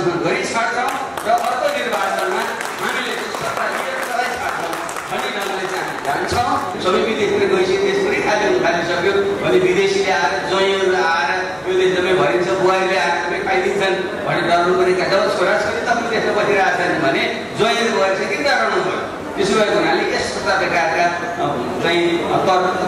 निर्वाचनमा गरिछाड्छौँ र अर्को निर्वाचनमा हामीले सत्ता लिएर सबै छाड्छौँ भन्ने ढङ्गले चाहिँ हामी जान्छौँ। सबै विदेशतिर गइसक्यो, देश पनि खालिसक्यो भने विदेशीले आएर ज्वाइँहरू आएर यो देश जम्मै भरिन्छ, बुहारीले आएर तपाईँ खाइदिन्छन् भनेर डराउनु पनि जब छोराछोरी तपाईँ देशमा बसिरहेछन् भने ज्वाइँहरू भएर चाहिँ किन डराउनु भयो? त्यसो भएको हुनाले यस प्रकारका चाहिँ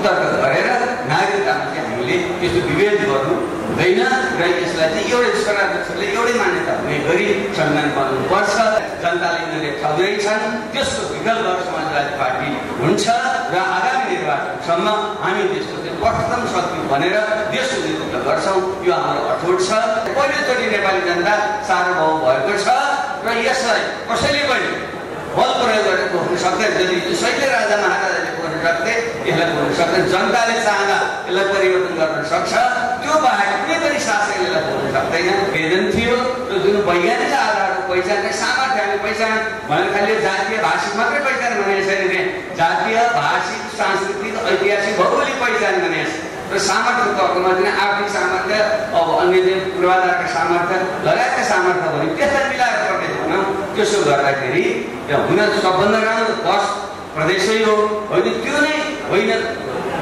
तर्क गरेर नागरिकतामा चाहिँ हामीले त्यस्तो विभेद गर्नु हुँदैन र यसलाई चाहिँ एउटै स्वराज्यले एउटै मान्यता हुने गरी संविधान बनाउनुपर्छ। जनताले यिनीहरूले ठाउँदैछन्, त्यसको विकल्प समाजवादी पार्टी हुन्छ र आगामी निर्वाचनसम्म हामी देशको चाहिँ पटतम शक्ति बनेर देशको नेतृत्व गर्छौँ। यो हाम्रो अठोट छ। पहिलोचोटि नेपाली जनता सार्वभौम भएको छ र यसलाई कसैले पनि बल प्रयोग गरेर खोज्नु सक्दैन। यदि सैन्य राजा महाराजाले खोज्न सक्थे यसलाई खोज्न सक्दैन। जनताले चाहँदा यसलाई परिवर्तन गर्न सक्छ। त्यो बाहेक कुनै पनि शासकले यसलाई खोज्न सक्दैन। भेदन थियो र जुन वैज्ञानिक आधारको पहिचान सामर्थ्य हामी पहिचान भनेर खालि जातीय भाषिक मात्रै पहिचान भनेको छैन। जातीय भाषिक सांस्कृतिक ऐतिहासिक भौगोलिक पहिचान भनेको र सामर्थ्यको अर्थमा चाहिँ आर्थिक सामर्थ्य अब अन्य पूर्वाधारका सामर्थ्य लगायतका सामर्थ्य भने त्यसलाई मिलाएर प्रदेश बनाऊ। त्यसो गर्दाखेरि हुन सबभन्दा राम्रो बस प्रदेशै हो होइन, त्यो नै होइन।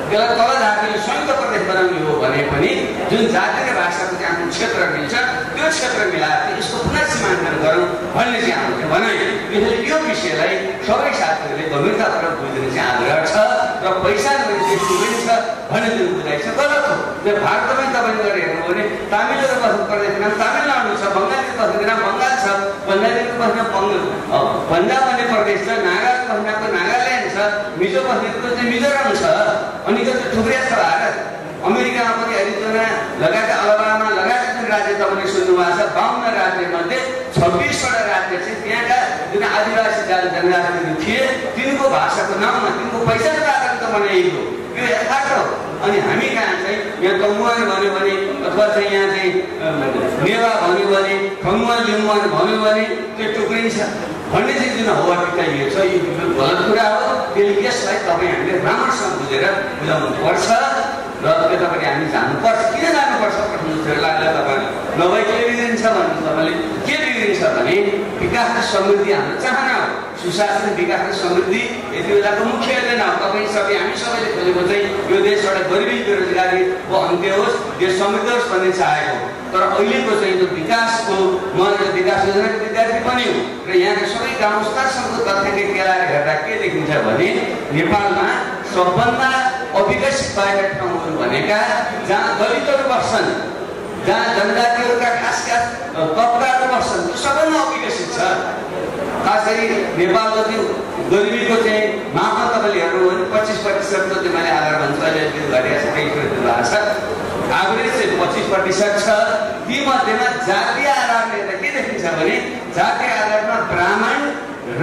त्यसलाई तल जातिले संयुक्त प्रदेश बनाउने हो भने पनि जुन जाति र भाषाको चाहिँ आफ्नो क्षेत्र मिल्छ त्यो क्षेत्र मिलाएर यसको पुनर्सीमाङ्कन गरौँ भन्ने चाहिँ हामीले बनायो। त्यसैले यो विषयलाई सबै साथीहरूले गम्भीरतापूर्वक बुझ्ने चाहिँ आग्रह छ र पहिचान पनि त्यस्तो पनि छ भन्ने जुन बुझाइ छ गलत हो। यो भारतमै तपाईँले गरेर हेर्नु भने तामिलहरू बस्नु प्रदेशको नाम तामिलनाडु छ, बङ्गालीको बस्नुको नाम बङ्गाल छ, बङ्गालीको बस्न पन्जाब भन्ने प्रदेश छ, नागाको बस्नको नागाल्यान्ड छ, मिजो बस्नेको चाहिँ मिजोराम छ। अनि त्यो थुप्रै छ भारत। अमेरिकामा पनि एरिजोना लगायत अलाबामा लगायत जुन राज्य तपाईँले सुन्नुभएको छ 52 राज्यमध्ये 26वटा राज्य चाहिँ त्यहाँका जुन आदिवासी जनजातिहरू थिए तिनको भाषाको नाममा तिनको पहिचानको आधारमा त बनाइएको यो यथार्थ हो। अनि हामी कहाँ चाहिँ यहाँ तमुवार भन्यो भने अथवा चाहिँ यहाँ चाहिँ नेवा भन्यो भने खमुवा लिम्बुवान भन्यो भने त्यो टुक्रिन्छ भन्ने चाहिँ जुन हवाटिका यो छ यो गलत कुरा हो। त्यसले यसलाई तपाईँ हामीले राम्रोसँग बुझेर बुझाउनु पर्छ र यतापट्टि हामी जानुपर्छ। किन जानुपर्छ प्रश्न लाग्छ तपाईँले? नभए के बिग्रिन्छ भन्नु तपाईँले? के बिग्रिन्छ भने विकास र समृद्धि हाम्रो चाहना हो। सुशासन विकास र समृद्धि यति बेलाको मुख्य एजेन्डा हो। तपाईँ सबै हामी सबैले खोजेको चाहिँ यो देशबाट गरिबी बेरोजगारीको अन्त्य होस्, देश समृद्ध होस् भन्ने चाहेको। तर अहिलेको चाहिँ जो विकासको विकास योजनाको विद्यार्थी पनि हो र यहाँका सबै गाउँ स्तरसम्मको तथ्याङ्क केलाएर हेर्दा के देखिन्छ भने नेपालमा सबभन्दा अविकसित भएका ठाउँहरू भनेका जहाँ दलितहरू बस्छन्, जहाँ जनजातिहरूका खास तबकाहरू बस्छन् त्यो सबैभन्दा अविकसित छ। खास गरी नेपालको चाहिँ गरिबीको चाहिँ मापमा तपाईँले हेर्नु भने 25% चाहिँ मैले आधार भन्छु अहिले घटेको छ। एभरेज चाहिँ 25% छ। ती मध्येमा जातीय आधारले हेर्दा के देखिन्छ भने जातीय आधारमा ब्राह्मण र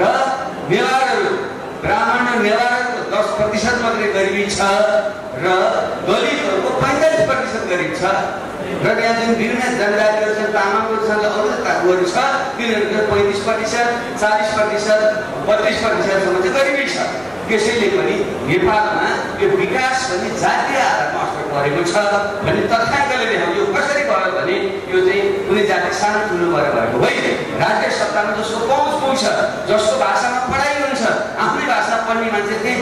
नेवारहरूको 10% मात्रै गरिबी छ र दलितहरूको 45% गरिब छ। र यहाँ जुन विभिन्न जनजातिहरू छन्, तामाङहरू छन्, अरू जातिहरू छ, तिनीहरूको 35%, 40%, 32%सम्म चाहिँ गरिबी छ। त्यसैले पनि नेपालमा यो विकास पनि जातीय आधारमा असर परेको छ भन्ने तथ्याङ्कले देखाउँछ। यो कसरी भयो भने यो चाहिँ कुनै जाति सानो ठुलो भएर भएको होइन। राज्य सत्तामा जसको पहुँच पुग्छ, जसको भाषामा पढाइ हुन्छ, आफ्नै भाषा पढ्ने मान्छे चाहिँ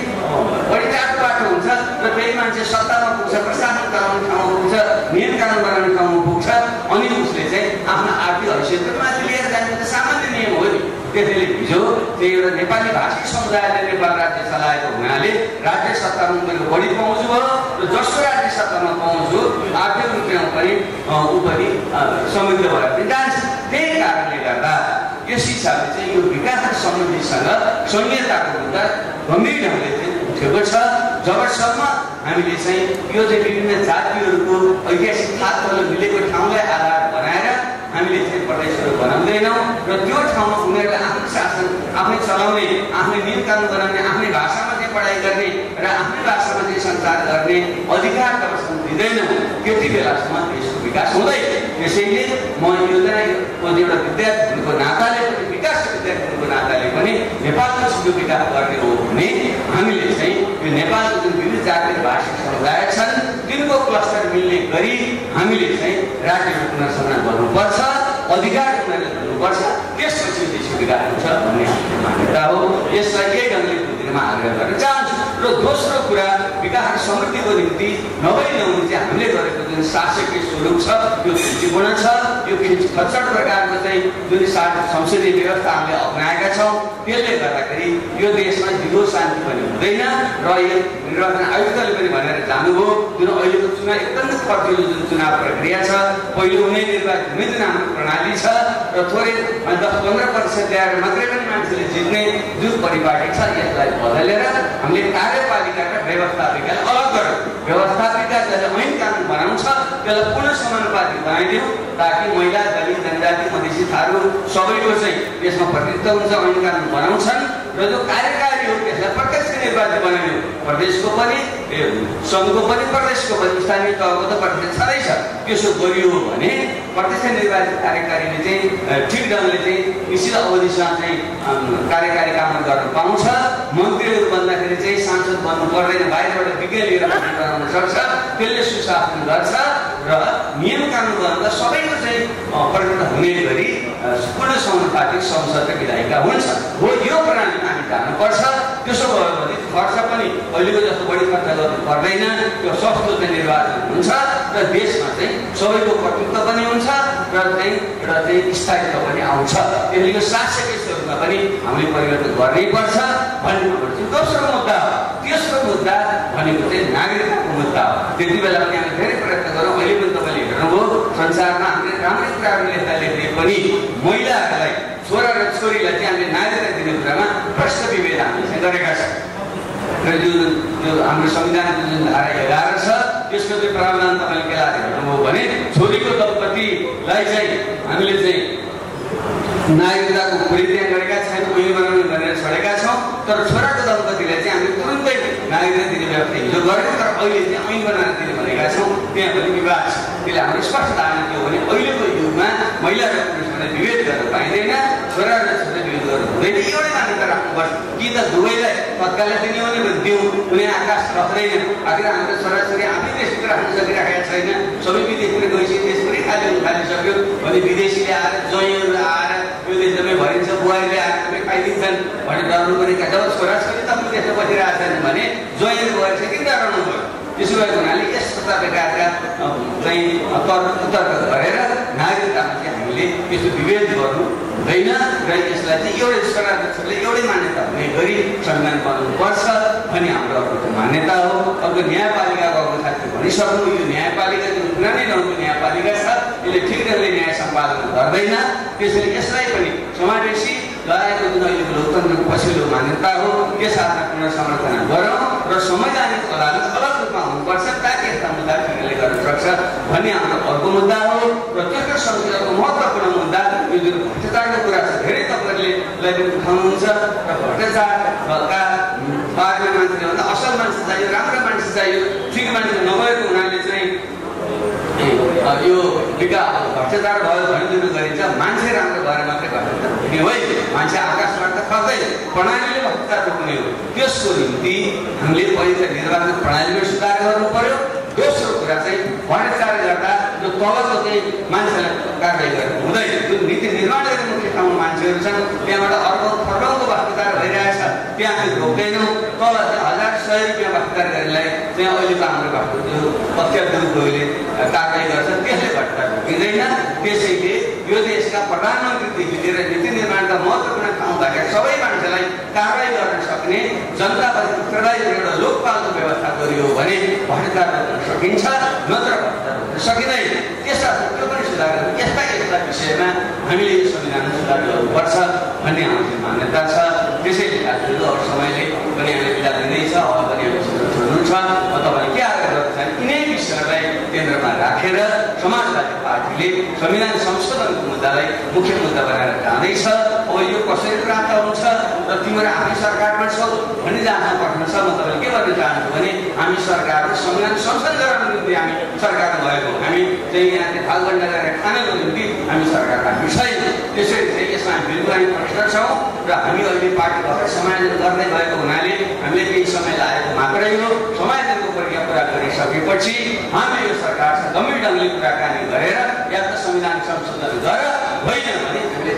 बढी बाटो हुन्छ र त्यही मान्छे सत्तामा पुग्छ, प्रशासन चलाउने ठाउँमा पुग्छ, नियम कानुन बनाउने ठाउँमा पुग्छ। अनि उसले चाहिँ आफ्नो आर्थिक हैसियतको माथि लिएर जाने त सामान्य नियम हो नि। त्यसैले हिजो चाहिँ एउटा नेपाली भाषी समुदायले नेपाल राज्य चलाएको हुनाले राज्य सत्तामा उनीहरूको बढी पहुँच भयो र जसको राज्य सत्तामा पहुँच हो आर्थिक रूपमा पनि ऊ पनि समृद्ध भएर पनि जान्छ। त्यही कारणले गर्दा यस हिसाबले चाहिँ यो विकास र समृद्धिसँग संहिताको मुद्दा गम्भीर ढङ्गले चाहिँ उठेको छ। जबसम्म हामीले चाहिँ यो चाहिँ विभिन्न जातिहरूको ऐतिहासिक थाकहरू मिलेको ठाउँलाई आधार बनाएर हामीले चाहिँ प्रदेशहरू बनाउँदैनौँ र त्यो ठाउँमा उनीहरूले आफ्नो शासन आफै चलाउने, आफ्नै नियम कानुन बनाउने, आफ्नै भाषामा चाहिँ पढाइ गर्ने र आफ्नै भाषामा चाहिँ सञ्चार गर्ने अधिकार जबसम्म दिँदैनौँ त्यति बेलासम्म देशको विकास हुँदैन। त्यसैले म योजनाको एउटा विद्यार्थी हुनुको नाताले पनि, विकासको विद्यार्थी हुनुको नाताले पनि नेपालको छिटो विकास गर्ने हो भने हामीले चाहिँ यो नेपालको जुन विविध जाति र भाषिक समुदाय छन् तिनको क्लस्टर मिल्ने गरी हामीले चाहिँ राज्यको पुनर्संरचना गर्नुपर्छ, अधिकार उनीहरूले हुनुपर्छ, त्यसपछि देशको विकास हुन्छ भन्ने हाम्रो मान्यता हो। यसलाई यही ढङ्गले बुझ्नमा आग्रह गर्न चाहन्छु। र दोस्रो कुरा, विकास र समृद्धिको निम्ति नभई नहुने चाहिँ हामीले गरेको जुन शासकीय स्वरूप छ त्यो त्रुटिपूर्ण छ। यो खच्चड प्रकारको चाहिँ जुन संसदीय व्यवस्था हामीले अपनाएका छौँ त्यसले गर्दाखेरि यो देशमा दिगो शान्ति पनि हुँदैन। र यो निर्वाचन आयुक्तले पनि भनेर जानुभयो, जुन अहिलेको चुनाव एकदम खर्चिलो जुन चुनाव प्रक्रिया छ, पहिलो हुने निर्वाचित हुने जुन हाम्रो प्रणाली छ र थोरै 10-15% ल्याएर मात्रै पनि मान्छेले जित्ने जुन परिपाटी छ, यसलाई बदलेर हामीले कार्यपालिका र व्यवस्थापिकालाई अलग गरौँ। व्यवस्थापिका जसले ऐन कानुन बनाउँछ त्यसलाई पुनः समानुपातिक बनाइदिउँ, ताकि महिला, दलित, जनजाति, मधेसी, थारू सबैको चाहिँ यसमा प्रतिनिधित्व हुन्छ, ऐन कानुन बनाउँछन्। र जो कार्यकारी हो त्यसलाई प्रत्यक्ष निर्वाचित बनाइदिउँ। प्रदेशको पनि, सङ्घको पनि, प्रदेशको पनि, स्थानीय तहको त प्रत्यक्ष छँदैछ। त्यसो गरियो भने प्रत्यक्ष निर्वाचित कार्यकारीले चाहिँ ठिक ढङ्गले चाहिँ निश्चित अवधिसम्म चाहिँ कार्यकारी काम गर्न पाउँछ। मन्त्रीहरू बन्दाखेरि चाहिँ सांसद बन्नु पर्दैन, बाहिरबाट विज्ञ लिएर गराउन सक्छ। त्यसले सुशासन गर्छ र नियम कानुन गर्दा सबैको चाहिँ प्रतिनिधित्व हुने गरी पूर्ण समानुपातिक संसद र विधायिका हुन्छ। हो, यो प्रणालीमा हामी जानुपर्छ। त्यसो भयो भने खर्च पनि अहिलेको जस्तो बढी खर्च गर्नु पर्दैन, त्यो सस्तो चाहिँ निर्वाचन हुन्छ र देशमा चाहिँ सबैको प्रतिनिधित्व पनि हुन्छ र चाहिँ स्थायित्व पनि आउँछ। त्यसले यो शासकीय स्वरूपमा पनि हामीले परिवर्तन गर्नैपर्छ भन्ने कुरो चाहिँ दोस्रो मुद्दा हो। तेस्रो मुद्दा भनेको चाहिँ नागरिकताको मुद्दा हो। त्यति बेला पनि हामीले धेरै प्रयत्न गरौँ। अहिले पनि तपाईँले हेर्नुभयो संसारमा हामीले राम्रै कुराहरू लेख्दा लेख्दै पनि महिलाहरूलाई, छोरा र छोरीलाई चाहिँ हामीले नागरिकता दिने कुरामा प्रश्न विभेद हामीले गरेका छौँ। र जो हाम्रो संविधानको जुन धारा 11 छ त्यसको चाहिँ प्रावधान तपाईँले के लाग्यो हेर्नुभयो भने छोरीको दम्पतिलाई चाहिँ हामीले चाहिँ नागरिकताको परित्याग गरेका छैन, ऐन बनाउने भनेर छोडेका छौँ। तर छोराको दम्पतिलाई चाहिँ हामीले तुरुन्तै नागरिकता दिने व्यवस्था हिजो गऱ्यौँ, तर अहिले चाहिँ ऐन बनाएर दिने भनेका छौँ। त्यहाँ पनि विवाद छ। त्यसले हाम्रो स्पष्ट धारणा के हो भने अहिलेको युगमा महिला र पुरुषलाई विभेद गर्न पाइँदैन, छोरा र छोरी विभेद गर्नु हुँदैन। एउटै मान्यता राख्नुपर्छ कि त दुवैलाई तत्कालै दिने हो भने दिउँ, कुनै आकाश रख्दैन। आखिर हाम्रो छोराछोरी आफै देशभित्र राख्न सकिरहेका छैन, सबै विदेशतिर गइसक्यो, देश पनि खालिसक्यो भने विदेशीले आएर, ज्वाइँहरू आएर यो देश तपाईँ भरिन्छ, बुहारीले आएर तपाईँ खाइदिन्छन् भने डराउनु पनि। जब छोराछोरी तपाईँ देशमा बसिरहेका छैन भने ज्वाइँहरू भएर चाहिँ किन डराउनु पर्यो? त्यसो भएको हुनाले यस्तो प्रकारका चाहिँ तर्क गरेर नागरिकतामा चाहिँ हामीले यस्तो विभेद गर्नु हुँदैन र यसलाई चाहिँ एउटै छोरा र छोरीले एउटै मान्यता हुने गरी संविधान बनाउनुपर्छ भन्ने हाम्रो अर्को मान्यता हो। अब न्यायपालिकाको अर्को साथी भनिसक्नु, यो न्यायपालिका जुन पुरानै रङको न्यायपालिका छ यसले ठिक ढङ्गले न्याय सम्पादन गर्दैन। त्यसैले यसलाई पनि समावेशी लगाएको जुन अहिलेको लोकतन्त्रको पछिल्लो मान्यता हो त्यस हातमा पुनः संरचना गरौँ र संवैधानिक अदालत अलग रूपमा हुनुपर्छ ताकि यस्ता मुद्दा ठिकले गर्न सक्छ भन्ने हाम्रो अर्को मुद्दा हो। र तेस्रो संसदको महत्त्वपूर्ण मुद्दा यो जुन भ्रष्टाचारको कुरा छ, धेरै तपाईँहरूले पनि उठाउनुहुन्छ र भ्रष्टाचारका बारेमा मान्छेले भन्दा असल मान्छे चाहियो, राम्रो मान्छे चाहियो, ठिक मान्छे नभएको हुनाले चाहिँ यो भ्रष्टाचार भयो भने जुन गरिन्छ मान्छे राम्रो भएर मात्रै भ्रष्टाचार रोक्ने हो। मान्छे आकाशबाट त खर्दैन, प्रणालीले भ्रष्टाचार रोक्ने हो। त्यसको निम्ति हामीले पहिलो निर्वाचन प्रणालीमा सुधार गर्नु पर्यो। दोस्रो कुरा चाहिँ भ्रष्टाचार गर्दा जो तलको चाहिँ मान्छेलाई कारवाही गर्नु हुँदैन। जुन नीति निर्माण गर्ने मुख्य ठाउँमा मान्छेहरू छन् त्यहाँबाट अर्बौंको भ्रष्टाचार भइरहेछ, त्यहाँ चाहिँ रोक्दैनौँ। तल चाहिँ 1000-100 रुपियाँ भ्रष्टाचार गरेलाई त्यहाँ अहिलेको हाम्रो जो अत्याधिकले कारवाही गर्छ त्यसले भ्रष्टाचार रोकिँदैन। त्यसैले यो देशका प्रधानमन्त्रीदेखि लिएर नीति निर्माणका महत्त्वपूर्ण ठाउँबाट सबै मान्छेलाई कारवाही गर्न सक्ने जनताप्रति उत्तरदायी एउटा लोकपालको व्यवस्था गरियो भने भ्रष्टाचार रोक्न सकिन्छ, नत्र भ्रष्टाचार रोक्न सकिँदैन। त्यसर्थ त्यो पनि सुधार गर्नु, यस्ता विषयमा हामीले यो संविधान सुधार गर्नुपर्छ भन्ने हाम्रो मान्यता छ। त्यसैले आज समयले पनि हामीले बिदा दिँदैछ, अब पनि छोड्नु छ। तपाईँले के आग्रह गर्नु छ, यिनै विषयलाई केन्द्रमा राखेर समाजवादी पार्टीले संविधान संशोधनको मुद्दालाई मुख्य मुद्दा बनाएर जाँदैछ। अब यो कसरी प्राप्त हुन्छ र तिमीहरू आफै सरकारमा छौ भन्ने जहाँ पठाउनु छ। म तपाईँले के भन्न चाहन्छु भने हामी सरकारले संविधान संशोधन गराउनको निम्ति हामी सरकारमा भएको, हामी चाहिँ यहाँ थालगण्डा गरेर खानको निम्ति हामी सरकार राख्नु छैन। त्यसैले चाहिँ यसमा बिल्कुल प्रश्न छौँ र हामी अहिले पार्टी भएर समायोजन गर्दै भएको हुनाले हामीले केही समय लागेको मात्रै हो। समायोजनको प्रक्रिया पुरा गरिसकेपछि हामी यो सरकारसँग गम्भीर ढङ्गले कुराकानी गरेर या त संविधान संशोधन गर होइन भने हामीले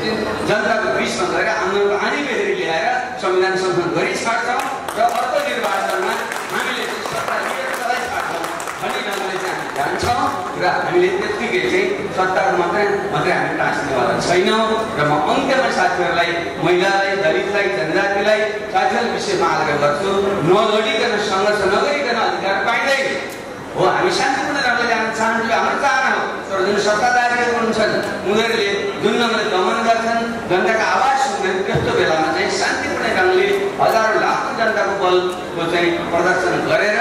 जनताको बिचमा गएर आन्दोलनको आनी बेहोरी ल्याएर संविधान संशोधन गरी छाड्छौँ र अर्को निर्वाचनमा हामीले सत्ता लिएर सधैँ छाड्छौँ भन्ने ढङ्गले चाहिँ हामी जान्छौँ र हामीले त्यत्तिकै चाहिँ सत्ताको मात्रै हामी टाँस्नेवाला छैनौँ। र म अन्त्यमा साथीहरूलाई, महिलालाई, दलितलाई, जनजातिलाई साथीहरूको विषयमा आग्रह गर्छु, नलडिकन सङ्घर्ष नगरिकन अधिकार पाइँदैन हो। हामी शान्तिपूर्ण ढङ्गले जान चाहन्छु, हाम्रो चाहना हो। तर जुन सत्ताधारीहरू हुन्छन् उनीहरूले जुन ढङ्गले दमन गर्छन्, जनताको आवाज सुन्दैन, त्यस्तो बेलामा चाहिँ शान्तिपूर्ण ढङ्गले हजारौँ लाखौँ जनताको बलको चाहिँ प्रदर्शन गरेर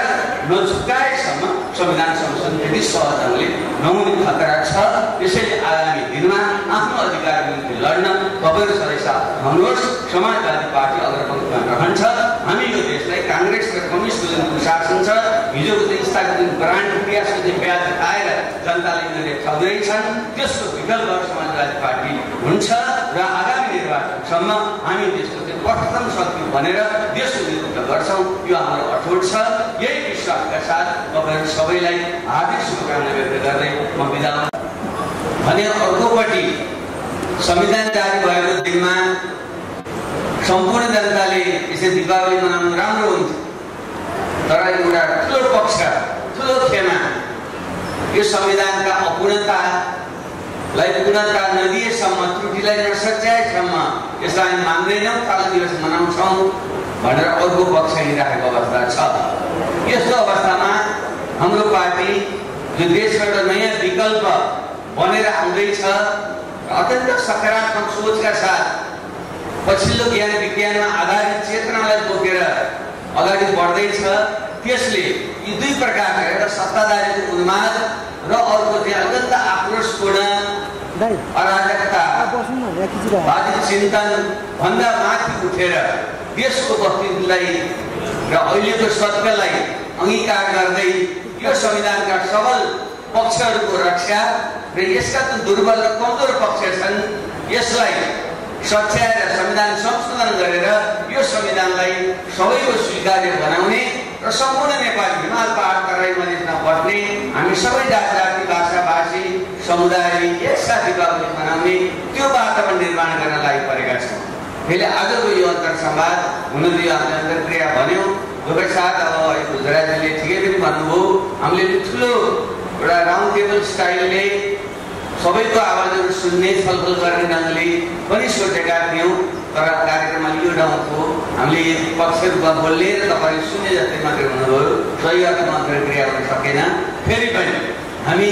नझुकाएसम्म संविधान संशोधन त्यति सहज ढङ्गले नहुने खतरा छ। त्यसैले आगामी दिनमा आफ्नो अधिकारको निम्ति लड्न तपाईँहरू सधैँ साथ हुनुहोस्। समाजवादी पार्टी अग्रपङ्क्तिमा रहन्छ। हामी यो देशलाई काङ्ग्रेस र कम्युनिस्टको जुन कुशासन छ, हिजोको दिन स्थापित जुन ब्रान्ड प्रयासको चाहिँ ब्याज खाएर जनताले यिनीहरूले ठग्दैछन्, त्यसको विकल्प समाजवादी पार्टी हुन्छ। र आगामी निर्वाचनसम्म हामी देशको चाहिँ प्रथम शक्ति बनेर देशको नेतृत्व गर्छौँ, यो हाम्रो अठोट छ। यही विश्वासका साथ तपाईँहरू सबैलाई हार्दिक शुभकामना व्यक्त गर्दै म बिदा हुन्छु। भने अर्कोपट्टि संविधान जारी भएको दिनमा सम्पूर्ण जनताले यसै दीपावली मनाउनु राम्रो हुन्छ, तर एउटा ठुलो पक्ष, ठुलो खेमा यो संविधानका अपूर्णतालाई पूर्णता नदिएसम्म, त्रुटिलाई नसच्याएसम्म यसलाई हामी मान्दैनौँ, कालो दिवस मनाउँछौँ भनेर अर्को पक्ष हिँडिरहेको अवस्था छ। यस्तो अवस्थामा हाम्रो पार्टी जो देशको एउटा नयाँ विकल्प बनेर आउँदैछ, अत्यन्त सकारात्मक सोचका साथ पछिल्लो ज्ञान विज्ञानमा आधारित चेतनालाई बोकेर अगाडि बढ्दैछ, त्यसले यी दुई प्रकारका एउटा सत्ताधारीको उन्माद र अर्को चाहिँ अत्यन्त आक्रोशपूर्ण अराजकतावादी चिन्तन भन्दा माथि उठेर देशको बस्तीलाई र अहिलेको सत्यलाई अङ्गीकार गर्दै यो संविधानका सबल पक्षहरूको रक्षा र यसका जुन दुर्बल र कमजोर पक्ष छन् यसलाई सच्याएर संविधान संशोधन गरेर यो संविधानलाई सबैको स्वीकार्य बनाउने र सम्पूर्ण नेपाली हिमाल पहाड तराई मधेसमा बस्ने हामी सबै जाति भाषा भाषी समुदायले एकसाथ दीपावली मनाउने त्यो वातावरण निर्माण गर्न लागि परेका छौँ। फेरि आजको यो अन्तर्संवाद हुन दियो, हामीले अन्तर्क्रिया भन्यौँ। दुवै साथ अब गुजरातीले ठिकै पनि भन्नुभयो, हामीले ठुलो एउटा राउन्ड टेबल स्टाइलले सबैको आवाजहरू सुन्ने, छलफल गर्ने ढङ्गले पनि सोचेका थियौँ। तर कार्यक्रममा यो ढङ्गको हामीले पक्षहरूमा बोल्ने र तपाईँले सुन्ने जस्तै मात्रै हुनुभयो, सही अर्थमा अन्तर्क्रिया हुन सकेन। फेरि पनि हामी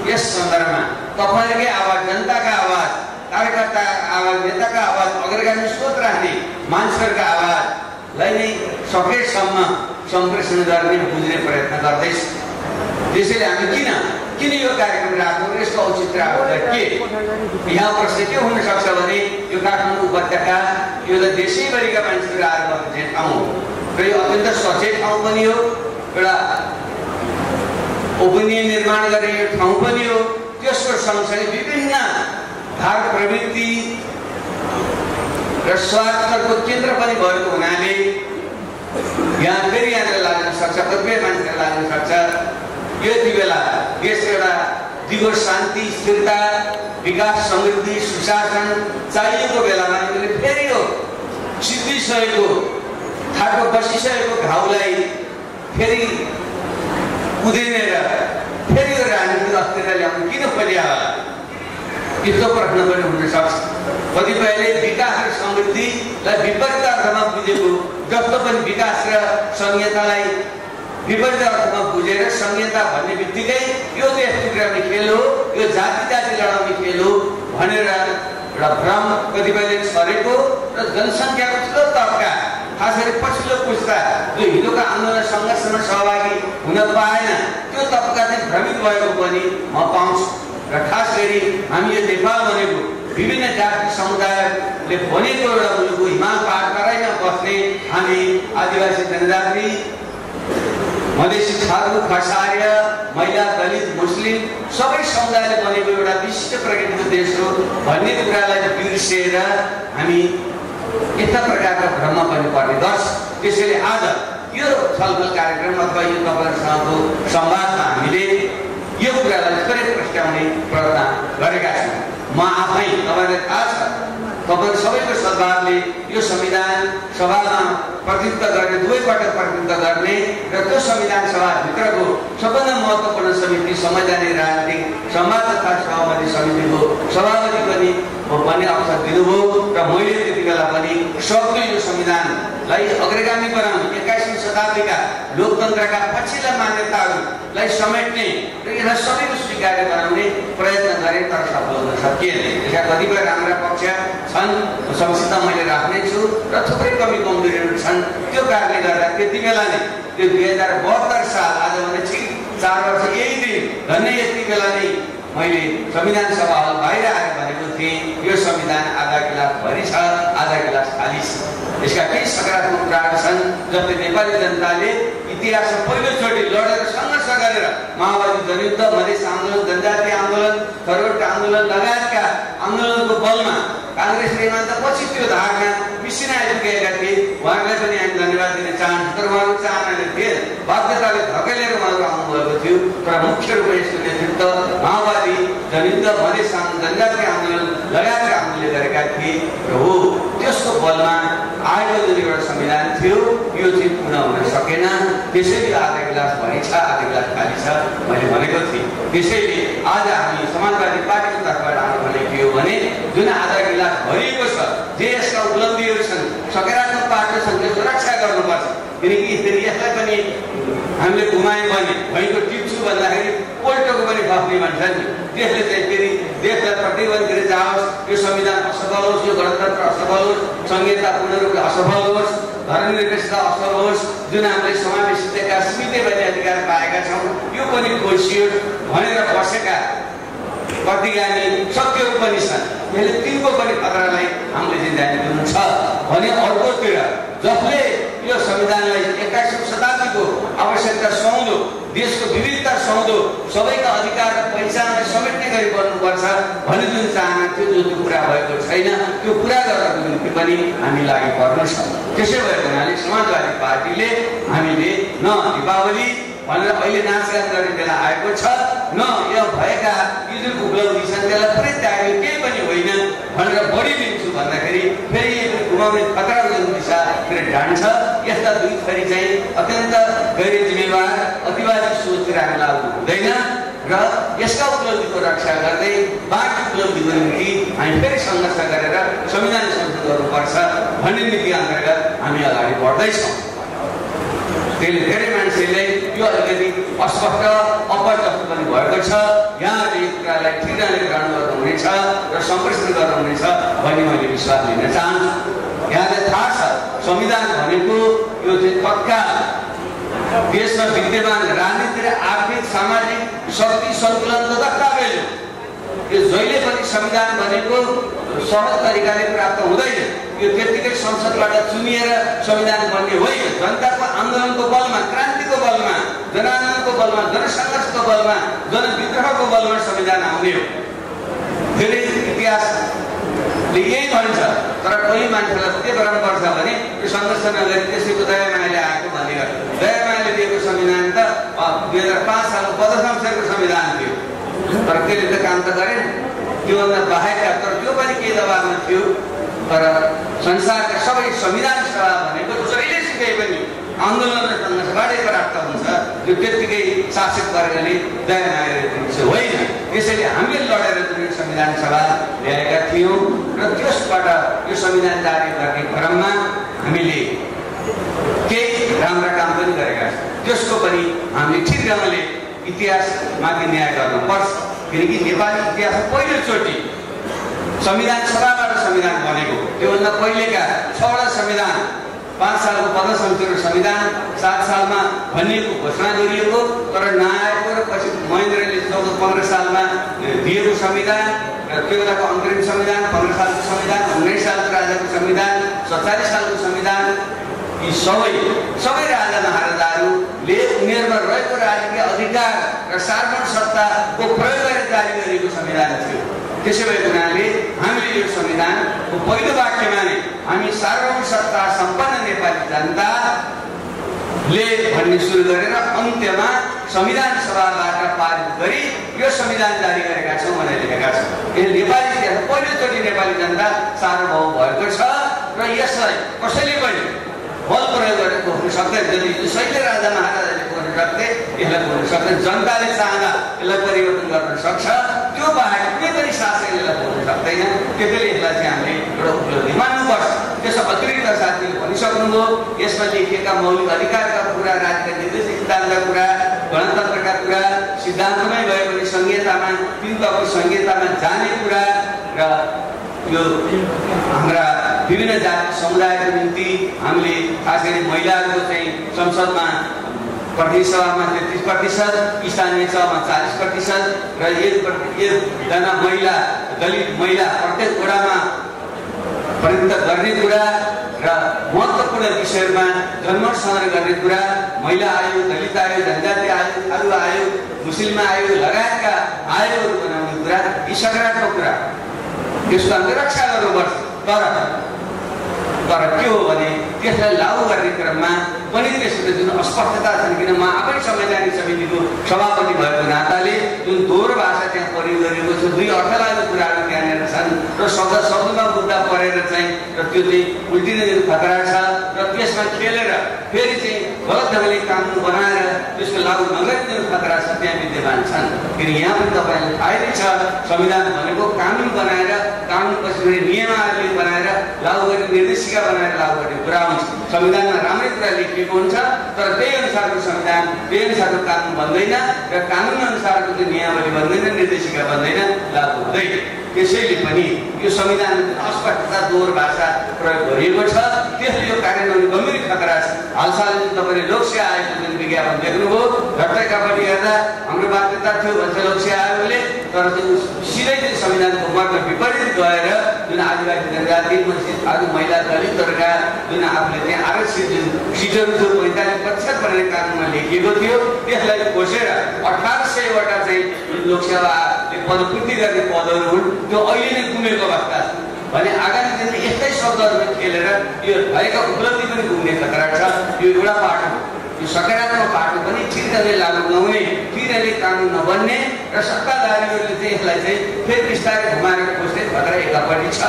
यस सन्दर्भमा तपाईँहरूकै आवाज, जनताका आवाज, कार्यकर्ता आवाज, नेताका आवाज, अग्रगामी सोच राख्ने मान्छेहरूका आवाजलाई नै सकेसम्म सम्प्रेषण गर्ने, बुझ्ने प्रयत्न गर्दैछ। त्यसैले हामी किन यो कार्यक्रम राख्नु, यसको औचित्य राख्दा के यहाँ प्रश्न के हुन सक्छ भने यो काठमाडौँ उपत्यका यो त देशैभरिका मान्छेहरू आएर बस्ने ठाउँ हो र यो अत्यन्त सचेत ठाउँ पनि हो, एउटा ओपिनियन निर्माण गर्ने यो ठाउँ पनि हो। त्यसको सँगसँगै विभिन्न भाग प्रवृत्ति र स्वार्थको केन्द्र पनि भएको हुनाले यहाँ फेरि यहाँलाई लाग्न सक्छ, कतिपय मान्छेलाई लाग्न सक्छ यति बेला देशको एउटा दिगो शान्ति, स्थिरता, विकास, समृद्धि, सुशासन चाहिएको बेलामा यिनीहरूले फेरि यो सिद्धिसकेको, थाको बसिसकेको घाउलाई फेरि उदेनेर फेरि यो राजनीतिक अस्थिरता ल्याउनु किन खोजिया होला, यस्तो प्रश्न पनि हुन सक्छ। कतिपयले विकास र समृद्धिलाई विपरीत अर्थमा बुझेको, जस्तो पनि विकास र संहितालाई विपरीत अर्थमा बुझेर संहिता भन्ने बित्तिकै यो देश टुक्राउने खेल हो, यो जाति लडाउने खेल हो भनेर एउटा भ्रम कतिपयले छरेको र जनसङ्ख्याको ठुलो तबका, खास गरी पछिल्लो पुस्ता जो हिजोको आन्दोलन सङ्घर्षमा सहभागी हुन पाएन, त्यो तबका चाहिँ भ्रमित भएको पनि म पाउँछु। र खास गरी हामी यो नेपाल भनेको विभिन्न जाति समुदायले बनेको एउटा मुलुक, हिमाल पहाड तराईमा बस्ने हामी आदिवासी जनजाति, मधेसी, थारू, खसार्य, महिला, दलित, मुस्लिम सबै समुदायले बनेको एउटा विशिष्ट प्रकृतिको देश हो भन्ने कुरालाई बिर्सेर हामी यस्ता प्रकारका भ्रममा पनि पर्ने गर्छ। त्यसैले आज यो छलफल कार्यक्रम अथवा यो तपाईँहरूसँगको संवादमा हामीले यो कुरालाई थोरै प्रस्ट्याउने प्रयत्न गरेका छौँ। म आफै तपाईँलाई थाहा छ तपाईहरु सबैको सद्भावले यो संविधान सभामा प्रतिनिधित्व गर्ने दुवैपटक प्रतिनिधित्व गर्ने र त्यो संविधान सभाभित्रको सबभन्दा महत्त्वपूर्ण समिति संवैधानिक राजनीतिक समाज तथा सहमति समितिको सभापति पनि बन्ने अवसर दिनुभयो र मैले त्यति बेला पनि सक्दो यो संविधानलाई अग्रगामी बनाउने 21औं शताब्दीका लोकतन्त्रका पछिल्ला मान्यताहरूलाई समेट्ने र यसलाई सबैको स्वीकार्य बनाउने प्रयत्न गरे तर सफल हुन सकिएन। यसका कतिपय राम्रा पक्ष छन् संक्षिप्त मैले राख्ने छु र थुप्रै कमी कमजोरीहरू छन्। त्यो कारणले गर्दा त्यति बेला नै त्यो 2072 साल आजभन्दा ठिक 4 वर्ष यही दिन धन्य यति बेला नै मैले संविधान सभा हल बाहिर आएर भनेको थिएँ यो संविधान आधा गिलास भरि छ आधा गिलास खाली छ। यसका केही सकारात्मक कुराहरू छन् जसले नेपाली जनताले इतिहासमा पहिलोचोटि लडेर सङ्घर्ष गरेर माओवादी जनयुद्ध मधेस आन्दोलन जनजाति आन्दोलन थरवट आन्दोलन लगायतका आन्दोलनको बलमा काङ्ग्रेसले मात्र पछि त्यो धारमा मिसिन आइपुगेका थिए। उहाँहरूलाई पनि हामी धन्यवाद दिन चाहन्छौँ तर उहाँको चाहनाले थिए बाध्यताले धकेलेर उहाँहरू आउनुभएको थियो तर मुख्य रूपमा यसको नेतृत्व माओवादी जनयुद्ध मधेस जनजाति आन्दोलन लगायतका आन्दोलनले गरेका थिए र हो त्यसको बलमा आएको जुन एउटा संविधान थियो यो चाहिँ पुनः हुन सकेन। त्यसैले आधा गिलास भरि छ आधा गिलास खाली छ मैले भनेको थिएँ। त्यसैले आज हामी समाजवादी पार्टीको तर्फबाट हाम्रो भनेको के हो भने जुन आधा गिलास भरिएको छ जे यसका उपलब्धिहरू छन् सकारात्मक पाटो छन् त्यसको रक्षा गर्नुपर्छ किनकि यसलाई पनि हामीले घुमायौँ भने भैँको टिप्छु भन्दाखेरि पोल्टोको पनि फस्ने भन्छन् त्यसले चाहिँ फेरि देशलाई प्रतिबन्ध गरेर जाओस् यो संविधान असफल होस् यो गणतन्त्र असफल होस् संहिता पूर्ण रूपले असफल होस् धर्मनिरपेक्षता असफल होस् जुन हामीले समावेशिताका सीमित बन्ने अधिकार पाएका छौँ यो पनि खोसियोस् भनेर बसेका प्रतिगामी शक्तिहरू पनि छन्। यसले तिनको पनि खतरालाई हामीले जिम्मेवारी दिनु छ भने अर्कोतिर जसले यो संविधानलाई 21औं शताब्दीको आवश्यकता सुहाउँदो देशको विविधता सुहाउँदो सबैका अधिकार र पहिचानलाई समेट्ने गरी बन्नुपर्छ भन्ने जुन चाहना थियो जो पुरा भएको छैन त्यो पुरा गर्नको निम्ति पनि हामी लागि पर्नु छ। त्यसै भएको हुनाले समाजवादी पार्टीले हामीले न दीपावली भनेर अहिले नाचगान गर्ने बेला आएको छ न यो भएका यी जुन उपलब्धि छन् त्यसलाई पुरै त्याग्ने केही पनि होइन भनेर बढी लिन्छु भन्दाखेरि फेरि घुमाउने खतरा जुन दिशा फेरि ढान्छ। यस्ता दुई थरी चाहिँ अत्यन्त गैर जिम्मेवार अतिवादी सोचतिर हामी लाग्नु हुँदैन र यसका उपलब्धिको रक्षा गर्दै बाँकी उपलब्धिको निम्ति हामी फेरि सङ्घर्ष गरेर संविधान संशोधन गर्नुपर्छ भन्ने नीति अन्तर्गत हामी अगाडि बढ्दैछौँ। त्यसले धेरै मान्छेले यो अलिकति अस्पष्ट अपस्पष्ट पनि भएको छ। यहाँले यो कुरालाई ठिकसँग ग्रहण गर्नुहुनेछ र सम्प्रेषण गर्नुहुनेछ भन्ने मैले विश्वास लिन चाहन्छु। यहाँलाई थाहा छ संविधान भनेको यो चाहिँ तत्काल देशमा विद्यमान राजनीतिक र आर्थिक सामाजिक शक्ति सन्तुलनको दस्तावेज हो। यो जहिले पनि संविधान भनेको सहज तरिकाले प्राप्त हुँदैन। यो त्यतिकै संसदबाट चुनिएर संविधान बन्ने होइन। जनताको आन्दोलनको बलमा क्रान्तिको बलमा जनआन्दोलनको बलमा जनसङ्घर्षको बलमा जनविद्रोहको बलमा संविधान आउने हो। धेरै इतिहासले यही भन्छ तर कोही मान्छेलाई के गर्नुपर्छ भने यो सङ्घर्ष नगरी त्यसैको दयामायाले आएको भन्ने गर्छ। दयामायाले दिएको संविधान त 2005 सालको 50 संवत्सरको संविधान थियो तर त्यसले त काम त गरेन। त्योभन्दा बाहेकका तर त्यो पनि केही दबाबमा थियो तर संसारका सबै संविधान सभा भनेको जहिले सुकै पनि आन्दोलन र सङ्घर्षबाटै प्राप्त हुन्छ। त्यो त्यत्तिकै शासक वर्गले दयामाया दिन्छ होइन। त्यसैले हामीले लडेर जुन संविधान सभा ल्याएका थियौँ र त्यसबाट यो संविधान जारी गर्ने क्रममा हामीले केही राम्रा काम पनि गरेका छौँ। त्यसको पनि हामीले ठिक ढङ्गले इतिहासमाथि न्याय गर्नुपर्छ किनकि नेपाली इतिहासमा पहिलोचोटि संविधान सभाबाट संविधान बनेको। त्योभन्दा पहिलेका 6वटा संविधान 5 सालको 15 संवत्सरको संविधान 7 सालमा भनिएको घोषणा गरिएको तर नआएको र पछि महेन्द्रले 14-15 सालमा दिएको संविधान र त्यो बेलाको अन्तरिम संविधान 15 सालको संविधान 19 सालको राजाको संविधान 47 सालको संविधान यी सबै राजा महाराजाहरूले उनीहरूमा रहेको राजकीय अधिकार र सार्वभौम सत्ताको प्रयोग गरेर जारी गरिएको संविधान थियो। त्यसै भएको हुनाले हामीले यो संविधानको पहिलो वाक्यमा नै हामी सार्वभौम सत्ता सम्पन्न नेपाली जनताले भन्ने सुरु गरेर अन्त्यमा संविधान सभाबाट पारित गरी यो संविधान जारी गरेका छौँ भनेर लेखेका छन्। यो नेपाली इतिहास पहिलोचोटि नेपाली जनता सार्वभौम भएको छ र यसलाई कसैले पनि बल प्रयोग गरेर खोज्न सक्दैन। यदि सैन्य राजा महाराजाले खोज्न सक्थे यसलाई खोज्न सक्दैन। जनताले चाहँदा यसलाई परिवर्तन गर्न सक्छ, त्यो बाहेक कुनै पनि शासकले यसलाई खोज्न सक्दैन। त्यसैले यसलाई चाहिँ हामीले एउटा उपलब्धि मान्नुपर्छ। त्यसो अतिरिक्त साथीले भनिसक्नुभयो, यसमा लेखिएका मौलिक अधिकारका कुरा, राज्यका निर्देशित सिद्धान्तका कुरा, गणतन्त्रका कुरा सिद्धान्तमै भए पनि संहितामा 3 तहको संहितामा जाने कुरा र यो हाम्रा विभिन्न जाति समुदायको निम्ति हामीले खास गरी महिलाहरूको चाहिँ संसदमा प्रतिनिधि सभामा 33%, स्थानीय सभामा 40% र एकजना महिला दलित महिला प्रत्येक वडामा प्रतिनिधित्व गर्ने कुरा र महत्त्वपूर्ण विषयमा जनमत संग्रह गर्ने कुरा, महिला आयोग, दलित आयोग, जनजाति आयोग, अरू आयोग, मुस्लिम आयोग लगायतका आयोगहरू बनाउने कुरा, यी सकारात्मक कुरा यसको हामीले रक्षा गर्नुपर्छ। तर के हो भने त्यसलाई लागू गर्ने क्रममा पनि त्यसको जुन अस्पष्टता छन्, किन म आफै संवैधानिक समितिको सभापति भएको नाताले जुन दोहोरो भाषा त्यहाँ प्रयोग गरिएको छ, 2 अर्थ लाग्ने कुराहरू त्यहाँनिर छन् र शब्दमा मुद्दा परेर चाहिँ र त्यो चाहिँ उल्टिने खतरा छ र त्यसमा खेलेर फेरि चाहिँ गलत ढङ्गले कानुन बनाएर त्यसको लागू नगरिने खतरा छ त्यहाँ विद्यमान छन्। किन यहाँ पनि तपाईँलाई थाहै छ, संविधान भनेको कानुन बनाएर कानुनपछि नियमावली बनाएर लागू गर्ने, निर्देशिका बनाएर लागू गर्ने कुरा हुन्छ। संविधानमा राम्रै कुरा लेखिएको हुन्छ, तर त्यही अनुसारको संविधान, त्यही अनुसारको कानुन बन्दैन र कानुन अनुसारको त्यो नियमावली बन्दैन, निर्देशिका बन्दैन, लागू हुँदैन। त्यसैले पनि यो संविधानमा अस्पष्टता, दोहोरो भाषा प्रयोग गरिएको छ, त्यसले यो कार्यान्वयन गम्भीर खतरा छ। हालसाल तपाईँले लोकसेवा आयोगको जुन विज्ञापन देख्नुभयो, झट्टैकापट्टि हेर्दा हाम्रो बाध्यता थियो भन्छ लोकसेवा आयोगले, तर त्यो सिधै चाहिँ संविधानको मर्म विपरीत गएर जुन आदिवासी जनजाति, आज महिला दलितहरूका जुन आफूले चाहिँ आरक्षित जुन सिटहरू थियो 45% भनेर कानुनमा लेखिएको थियो, त्यसलाई खोसेर 1800वटा चाहिँ लोकसेवाले पदपूर्ति गर्ने पदहरू हुन्, त्यो अहिले नै गुमेको अवस्था छ भने आगामी दिनमा यस्तै शब्दहरू खेलेर यो भएका उपलब्धि पनि गुम्ने खतरा छ। यो एउटा पाटो, यो सकारात्मक पाटो पनि ठिक ढङ्गले लागू नहुने, ठिक ढङ्गले कानुन नबन्ने र सत्ताधारीहरूले चाहिँ यसलाई चाहिँ फेरि बिस्तारै घुमाएर खोज्ने खतरा एकापट्टि छ।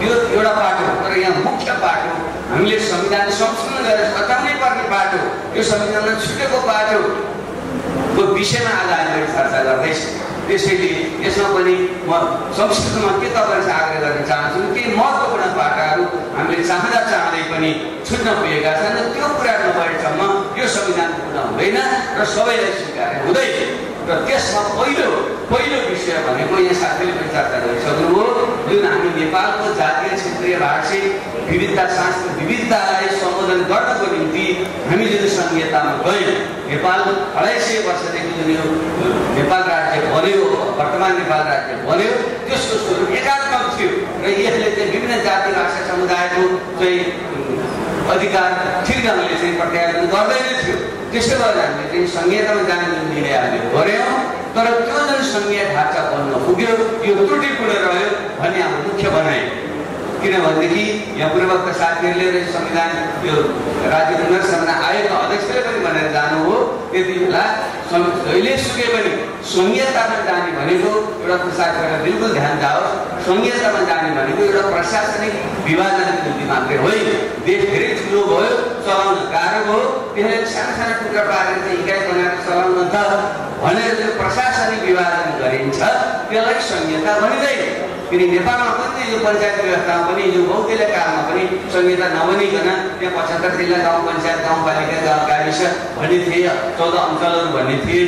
यो एउटा पाटो, तर यहाँ मुख्य पाटो हामीले संविधान संशोधन गरेर सचाउनै पर्ने पाटो, यो संविधानमा छुटेको पाटोको विषयमा आज हामीले चर्चा गर्दैछ। त्यसैले यसमा पनि म संक्षिप्तमा के तपाईँलाई आग्रह गर्न चाहन्छु, केही महत्त्वपूर्ण पाटाहरू हामीले चाहँदै पनि छुट्न पुगेका छन् र त्यो कुरा नभएसम्म यो संविधान पूर्ण हुँदैन र सबैलाई स्वीकार हुँदैन। र त्यसमा पहिलो विषय भनेको यहाँ साथीले पनि चर्चा गरिसक्नुभयो, जुन हामी नेपालको जातीय क्षेत्रीय भाषिक विविधता, सांस्कृतिक विविधतालाई सम्बोधन गर्नको निम्ति हामी जुन संहितामा गयौँ, नेपाल 250 वर्षदेखि जुन यो नेपाल राज्य बन्यो, वर्तमान नेपाल राज्य बन्यो, त्यसको स्वरूप एकात्मक थियो र यसले चाहिँ विभिन्न जाति भाषा समुदायको चाहिँ अधिकार ठिक ढङ्गले चाहिँ प्रत्यावर्तन गर्दैन थियो। त्यसो गर्दा हामीले चाहिँ संहितामा जाने जुन निर्णय हामीले गऱ्यौँ, तर त्यो जुन संघीय ढाँचा बन्न पुग्यो यो त्रुटिपूर्ण रह्यो भन्ने हाम्रो मुख्य भनाइ। किनभनेदेखि यहाँ पूर्वका साथीहरूले संविधान यो राज्य पुनर्संरचना आयोगका अध्यक्षले पनि भनेर जानु हो, त्यति बेला जहिलेसुकै पनि संहितामा जाने भनेको एउटा प्रशासकलाई बिल्कुल ध्यान जाओस्, संहितामा जाने भनेको एउटा प्रशासनिक विभाजनको निम्ति मात्रै होइन। देश धेरै ठुलो भयो, चलाउन गाह्रो भयो, त्यसले साना टुक्रा पारेर चाहिँ इकाइ बनाएर चलाउन त भनेर जो प्रशासनिक विभाजन गरिन्छ त्यसलाई संहिता भनिँदैन। किन नेपालमा पनि यो पञ्चायत व्यवस्थामा पनि यो बहुदलीय कालमा पनि संहिता नबनिकन त्यहाँ 75 जिल्ला गाउँ पञ्चायत, गाउँपालिका, गाविस भन्ने थिए, 14 अञ्चलहरू भन्ने थिए।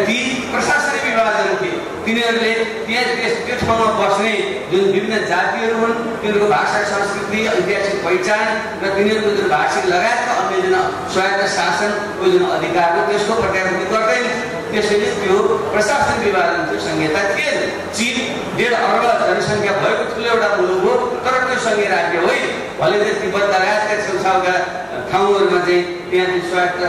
ती प्रशासनिक विभाजन थिए। तिनीहरूले त्यहाँ त्यो ठाउँमा बस्ने जुन विभिन्न जातिहरू हुन्, तिनीहरूको भाषा, संस्कृति, ऐतिहासिक पहिचान र तिनीहरूको जुन भाषिक लगायतका अन्य जुन स्वायत्त शासनको जुन अधिकार हो त्यसको प्रत्याभूति गर्दैन। त्यसैले त्यो प्रशासनिक विभाजन थियो, संहिता थिएन। चीन 1.5 अर्ब जनसङ्ख्या भएको ठुलो एउटा मुलुक हो, तर त्यो संघीय राज्य होइन। भले चाहिँ तिब्बत लगायतका छेउछाउका ठाउँहरूमा चाहिँ त्यहाँ चाहिँ स्वायत्त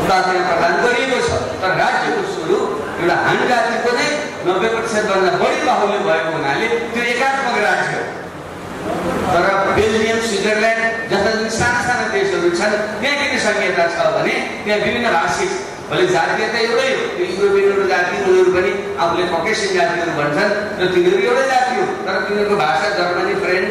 त्यहाँ प्रदान गरिएको छ, तर राज्यको स्वरूप एउटा हान जातिको नै 90% भन्दा बढी बाहुल्य भएको हुनाले त्यो एकात्मक राज्य हो। तर बेल्जियम, स्विजरल्यान्ड जस्ता जुन साना साना देशहरू छन् त्यहाँ किन संहिता छ भने त्यहाँ विभिन्न भाषिक भले जातीयता एउटै हो। त्यो युरोपियनहरू जाति उनीहरू पनि आफूले ककेसियन जातिहरू भन्छन् र तिनीहरू एउटै जाति हो, तर तिनीहरूको भाषा जर्मनी, फ्रेन्च,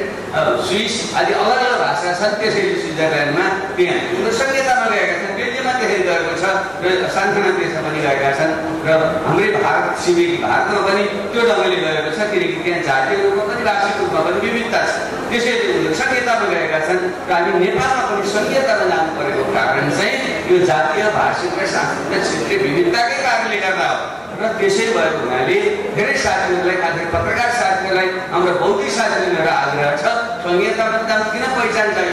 स्विस आदि अलग अलग भाषा छन्। त्यसैले स्विजरल्यान्डमा त्यहाँ उनीहरू संहितामा गएका छन्, बेल्जियममा त्यसरी गएको छ र सानसाना देशमा पनि गएका छन् र हाम्रै भारत छिमेकी भारतमा पनि त्यो ढङ्गले गएको छ, किनकि त्यहाँ जातीय रूपमा पनि भाषिक रूपमा पनि विविधता छ। त्यसैले उनीहरू संहितामा गएका छन् र हामी नेपालमा पनि संहितामा जानु परेको कारण चाहिँ यो जातीय, भाषिक र सांस्कृतिक क्षेत्रीय विविधताकै कारणले गर्दा हो। र त्यसै भएको हुनाले धेरै साथीहरूलाई, खास गरी पत्रकार साथीहरूलाई, हाम्रो बौद्धिक साथीहरूलाई मेरो आग्रह छ, संहितामा किन पहिचान चाहियो।